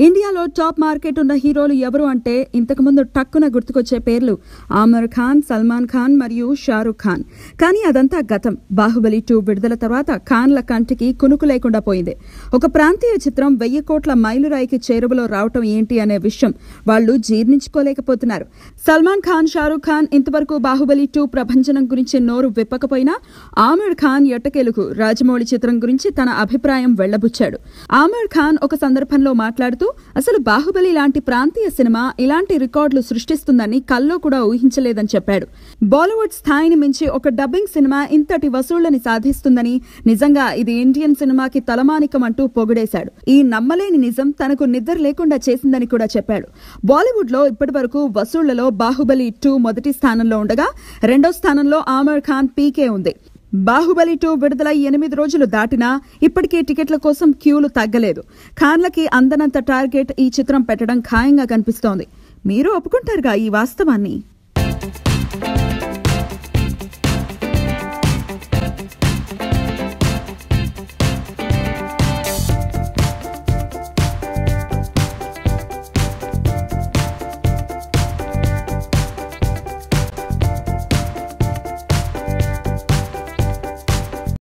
ఇండియాలో top market ఉన్న హీరోలు ఎవరు అంటే ఇంతకుముందు టక్కున గుర్తుకొచ్చే పేర్లు ఆమిర్ ఖాన్, సల్మాన్ ఖాన్ మరియు షారూక్ ఖాన్. కానీ అదంతా గతం. బాహుబలి 2 విడుదల తర్వాత ఖాన్ల కంటికి కునుకు లేకుండా పోయింది. ఒక ప్రాంతీయ చిత్రం 1000 కోట్ల మైలురాయికి చేరువలో రావటం ఏంటి అనే విషయం వాళ్లు జీర్ణించుకోలేకపోతున్నారు. సల్మాన్ ఖాన్, షారూక్ ఖాన్ ఇంతవరకు బాహుబలి 2 ప్రభంజనం గురించి నోరు విప్పకపోయినా ఆమిర్ ఖాన్ ఎట్టకేలకు రాజమౌళి చిత్రం గురించి తన అభిప్రాయం వెళ్లబుచ్చాడు. ఆమిర్ ఖాన్ ఒక సందర్భంలో మాట్లాడుతూ అసలు బాహుబలి లాంటి ప్రాంతీయ సినిమా ఇలాంటి రికార్డులు సృష్టిస్తుందని కల్లో కూడా ఊహించలేదని చెప్పాడు. బాలీవుడ్ స్థాయిని మించి ఒక డబ్బింగ్ సినిమా ఇంతటి వసూళ్లని సాధిస్తుందని, నిజంగా ఇది ఇండియన్ సినిమాకి తలమానికం అంటూ పొగిడేశాడు. ఈ నమ్మలేని నిజం తనకు నిద్ర లేకుండా చేసిందని కూడా చెప్పాడు. బాలీవుడ్ లో ఇప్పటి వరకు వసూళ్లలో బాహుబలి 2 మొదటి స్థానంలో ఉండగా రెండో స్థానంలో ఆమిర్ ఖాన్ పీకే ఉంది. బాహుబలి 2 విడుదల 8 రోజులు దాటినా ఇప్పటికీ టికెట్ల కోసం క్యూలు తగ్గలేదు. ఖాన్లకి అందనంత టార్గెట్ ఈ చిత్రం పెట్టడం ఖాయంగా కనిపిస్తోంది. మీరు ఒప్పుకుంటారుగా ఈ వాస్తవాన్ని?